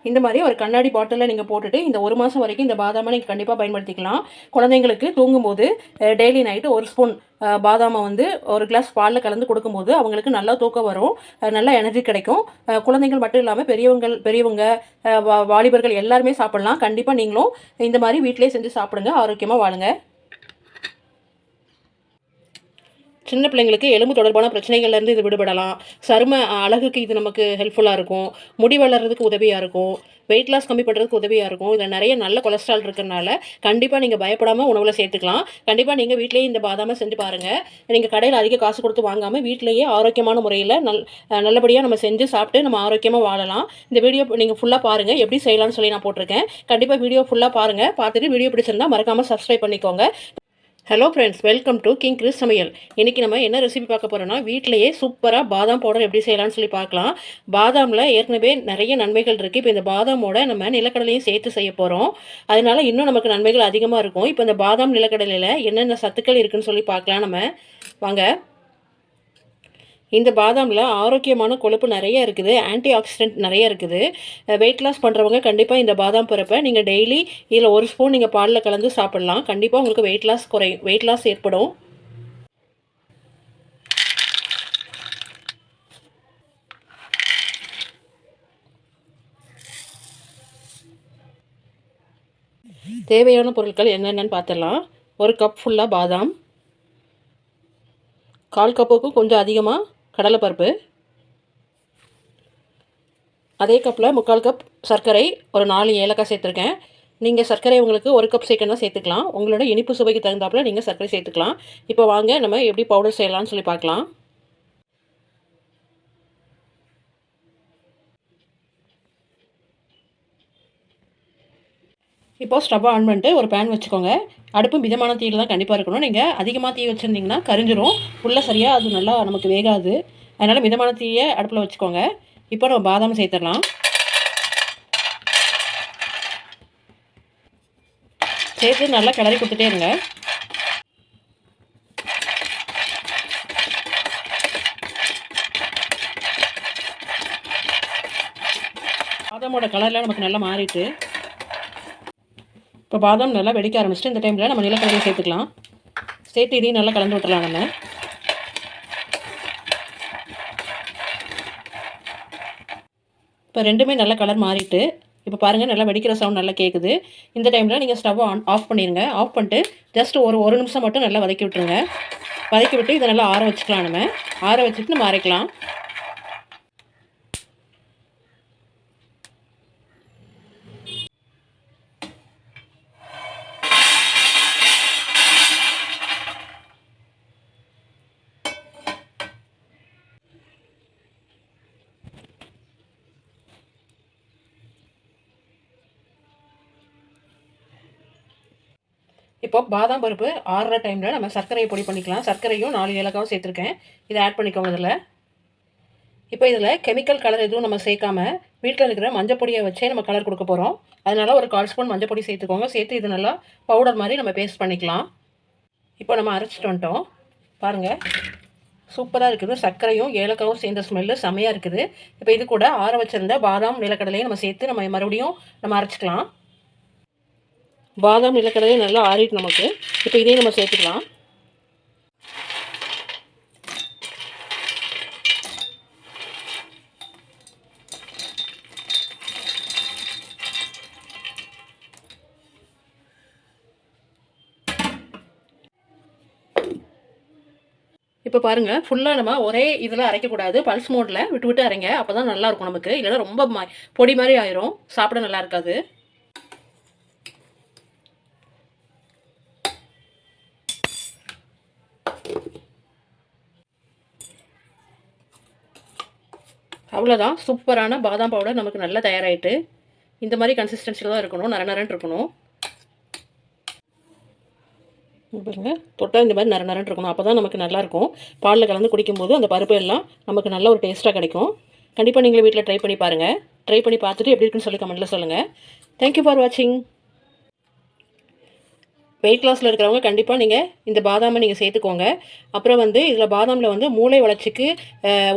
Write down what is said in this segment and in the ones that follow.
இந்த மாதிரி ஒரு கண்ணாடி பாட்டிலில் நீங்கள் போட்டுட்டு இந்த 1 மாதம் வரைக்கும் இந்த பாதாமை நீங்கள் கண்டிப்பாக பயன்படுத்திக்கலாம். குழந்தைங்களுக்கு தூங்கும்போது டெய்லி நைட்டு 1 ஸ்பூன் பாதாமை வந்து ஒரு கிளாஸ் பாலில் கலந்து கொடுக்கும்போது அவங்களுக்கு நல்லா தூக்கம் வரும், நல்ல எனர்ஜி கிடைக்கும். குழந்தைகள் மட்டும் இல்லாமல் பெரியவங்க வாலிபர்கள் எல்லாருமே சாப்பிட்லாம். கண்டிப்பாக நீங்களும் இந்த மாதிரி வீட்டிலே செஞ்சு சாப்பிடுங்க, ஆரோக்கியமாக வாழுங்க. சின்ன பிள்ளைங்களுக்கு எலும்பு தொடர்பான பிரச்சனைகள்லேருந்து இது விடுபடலாம். சரும அழகுக்கு இது நமக்கு ஹெல்ப்ஃபுல்லாக இருக்கும். முடி வளர்கிறதுக்கு உதவியாக இருக்கும். வெயிட் லாஸ் கம்மி பண்ணுறதுக்கு உதவியாக இருக்கும். இதில் நிறைய நல்ல கொலஸ்ட்ரால் இருக்கிறனால கண்டிப்பாக நீங்கள் பயப்படாமல் உணவில் சேர்த்துக்கலாம். கண்டிப்பாக நீங்கள் வீட்டிலேயே இந்த பாதாமை செஞ்சு பாருங்கள். நீங்கள் கடையில் அதிக காசு கொடுத்து வாங்காமல் வீட்டிலேயே ஆரோக்கியமான முறையில் நல்லபடியாக நம்ம செஞ்சு சாப்பிட்டு நம்ம ஆரோக்கியமாக வாழலாம். இந்த வீடியோ நீங்கள் ஃபுல்லாக பாருங்கள், எப்படி செய்யலாம்னு சொல்லி நான் போட்டிருக்கேன். கண்டிப்பாக வீடியோ ஃபுல்லாக பாருங்கள். பார்த்துட்டு வீடியோ பிடிச்சிருந்தா மறக்காமல் சப்ஸ்கிரைப் பண்ணிக்கோங்க. Hello friends, welcome to king Chris சமையல். இன்றைக்கி நம்ம என்ன ரெசிபி பார்க்க போகிறோன்னா, வீட்டிலையே சூப்பராக பாதாம் பவுடர் எப்படி செய்யலாம்னு சொல்லி பார்க்கலாம். பாதாமில் ஏற்கனவே நிறைய நன்மைகள் இருக்குது. இப்போ இந்த பாதாமோட நம்ம நிலக்கடலையும் சேர்த்து செய்ய போகிறோம். அதனால் இன்னும் நமக்கு நன்மைகள் அதிகமாக இருக்கும். இப்போ இந்த பாதாம் நிலக்கடலையில் என்னென்ன சத்துக்கள் இருக்குதுன்னு சொல்லி பார்க்கலாம். நம்ம வாங்க. இந்த பாதாமில் ஆரோக்கியமான கொழுப்பு நிறைய இருக்குது, ஆன்டி ஆக்சிடென்ட் நிறைய இருக்குது. வெயிட் லாஸ் பண்ணுறவங்க கண்டிப்பாக இந்த பாதாம் பருப்பை நீங்கள் டெய்லி இதில் 1 ஸ்பூன் நீங்கள் பாலில் கலந்து சாப்பிட்லாம். கண்டிப்பாக உங்களுக்கு வெயிட் லாஸ் ஏற்படும். தேவையான பொருட்கள் என்னென்னு பார்த்துடலாம். 1 கப் ஃபுல்லாக பாதாம், 1/4 கப்புக்கும் கொஞ்சம் அதிகமாக கடலைப்பருப்பு, அதே கப்பில் 3/4 கப் சர்க்கரை, ஒரு 4 ஏலக்காய் சேர்த்துருக்கேன். நீங்கள் சர்க்கரை உங்களுக்கு 1 கப் சேர்க்கணும் சேர்த்துக்கலாம். உங்களோட இனிப்பு சுவைக்கு தகுந்தாப்பில் நீங்கள் சர்க்கரை சேர்த்துக்கலாம். இப்போ வாங்க நம்ம எப்படி பவுடர் செய்யலாம்னு சொல்லி பார்க்கலாம். இப்போது ஸ்டவ் ஆன் பண்ணிட்டு ஒரு பேன் வச்சுக்கோங்க. அடுப்பு மிதமான தீயில் தான் கண்டிப்பாக இருக்கணும். நீங்கள் அதிகமாக தீ வச்சுருந்தீங்கன்னா கரிஞ்சிரும், உள்ளே சரியாக அது நல்லா நமக்கு வேகாது. அதனால் மிதமான தீயை அடுப்பில் வச்சுக்கோங்க. இப்போ நம்ம பாதாம் சேர்த்துடலாம். சேர்த்து நல்லா கிளறி கொடுத்துட்டே இருங்க. பாதாமோட கலர்லாம் நமக்கு நல்லா மாறிட்டு, இப்போ பாதாம் நல்லா வெடிக்க ஆரம்பிச்சிட்டு இந்த டைமில் நம்ம நிலக்கடலையை சேர்த்துக்கலாம். சேர்த்து இதையும் நல்லா கலந்து விட்டுறலாம். நம்ம இப்போ ரெண்டுமே நல்லா கலர் மாறிட்டு, இப்போ பாருங்கள் நல்லா வெடிக்கிற சவுண்ட் நல்லா கேட்குது. இந்த டைமில் நீங்கள் ஸ்டவ் ஆஃப் பண்ணிடுங்க. ஆஃப் பண்ணிட்டு ஜஸ்ட் ஒரு நிமிஷம் மட்டும் நல்லா வதக்கி விட்டுருங்க. வதக்கி விட்டு இதை நல்லா ஆற வச்சுக்கலாம். நம்ம ஆற வச்சுட்டு நம்ம அரைக்கலாம். இப்போ பாதாம் பருப்பு ஆறுற டைமில் நம்ம சர்க்கரையை பொடி பண்ணிக்கலாம். சர்க்கரையும் 4 ஏலக்காவும் சேர்த்துருக்கேன். இதை ஆட் பண்ணிக்கோங்க இதில். இப்போ இதில் கெமிக்கல் கலர் எதுவும் நம்ம சேர்க்காம வீட்டில் இருக்கிற மஞ்சள் பொடியை வச்சே நம்ம கலர் கொடுக்க போகிறோம். அதனால் ஒரு 1/4 ஸ்பூன் மஞ்சள் பொடி சேர்த்துக்கோங்க. சேர்த்து இது நல்லா பவுடர் மாதிரி நம்ம பேஸ்ட் பண்ணிக்கலாம். இப்போ நம்ம அரைச்சிட்டு வந்துட்டோம். பாருங்கள், சூப்பராக இருக்குது. சர்க்கரையும் ஏலக்காவும் சேர்ந்த ஸ்மெல்லு செமையாக இருக்குது. இப்போ இது கூட ஆற வச்சுருந்த பாதாம் நிலக்கடலையும் நம்ம சேர்த்து நம்ம மறுபடியும் நம்ம அரைச்சிக்கலாம். பாதாம் நிலக்கடலையும் நல்லா ஆறிட்டு நமக்கு. இப்போ இதையும் நம்ம சேர்த்துக்கலாம். இப்போ பாருங்கள், ஃபுல்லாக நம்ம ஒரே இதில் அரைக்கக்கூடாது. பல்ஸ் மோடில் விட்டு விட்டு அரைங்க. அப்போ தான் நல்லாயிருக்கும் நமக்கு. இல்லைன்னா ரொம்ப பொடி மாதிரி ஆயிரும், சாப்பிட நல்லா இருக்காது. அவ்வளோதான், சூப்பரான பாதாம் பவுடர் நமக்கு நல்லா தயாராகிட்டு. இந்த மாதிரி கன்சிஸ்டன்சியில் தான் இருக்கணும், நரநரன்னு இருக்கணும். பாருங்க, தொட்டால் இந்த மாதிரி நரநரன்னு இருக்கணும். அப்போ தான் நமக்கு நல்லாயிருக்கும். பாலில் கலந்து குடிக்கும்போது அந்த பருப்பு எல்லாம் நமக்கு நல்ல ஒரு டேஸ்ட்டாக கிடைக்கும். கண்டிப்பாக நீங்களும் வீட்டில் ட்ரை பண்ணி பாருங்கள். ட்ரை பண்ணி பார்த்துட்டு எப்படி இருக்குன்னு சொல்லி கமெண்ட்டில் சொல்லுங்கள். தேங்க்யூ ஃபார் வாட்சிங். வெயிட் லாஸில் இருக்கிறவங்க கண்டிப்பாக நீங்கள் இந்த பாதாமை நீங்கள் சேர்த்துக்கோங்க. அப்புறம் வந்து இதில் பாதாமில் வந்து மூளை வளர்ச்சிக்கு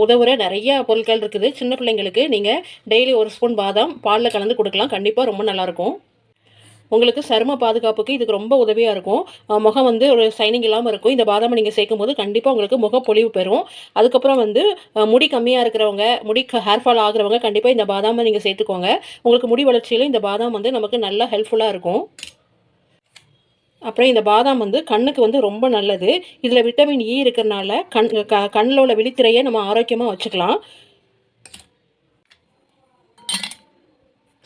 உதவுற நிறைய பொருட்கள் இருக்குது. சின்ன பிள்ளைங்களுக்கு நீங்கள் டெய்லி 1 ஸ்பூன் பாதாம் பாலில் கலந்து கொடுக்கலாம். கண்டிப்பாக ரொம்ப நல்லாயிருக்கும். உங்களுக்கு சரும பாதுகாப்புக்கு இதுக்கு ரொம்ப உதவியாக இருக்கும். முகம் வந்து ஒரு ஷைனிங் இல்லாமல் இருக்கும். இந்த பாதாமை நீங்கள் சேர்க்கும்போது கண்டிப்பாக உங்களுக்கு முகப்பொலிவு பெறும். அதுக்கப்புறம் வந்து முடி கம்மியாக இருக்கிறவங்க, முடி ஹேர் ஃபால் ஆகுறவங்க கண்டிப்பாக இந்த பாதாமை நீங்கள் சேர்த்துக்கோங்க. உங்களுக்கு முடி வளர்ச்சியில் இந்த பாதாம் வந்து நமக்கு நல்லா ஹெல்ப்ஃபுல்லாக இருக்கும். அப்புறம் இந்த பாதாம் வந்து கண்ணுக்கு வந்து ரொம்ப நல்லது. இதில் விட்டமின் இ இருக்கிறனால கண்ணில் உள்ள விழித்திரையை நம்ம ஆரோக்கியமாக வச்சுக்கலாம்.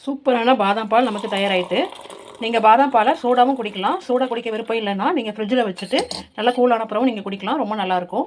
சூப்பரான பாதாம் பால் நமக்கு தயாராகிட்டு. நீங்கள் பாதாம் பாலை சூடாகவும் குடிக்கலாம். சூடாக குடிக்க விருப்பம் இல்லைன்னா நீங்கள் ஃப்ரிட்ஜில் வச்சுட்டு நல்லா கூலான அப்புறம் நீங்கள் குடிக்கலாம். ரொம்ப நல்லாயிருக்கும்.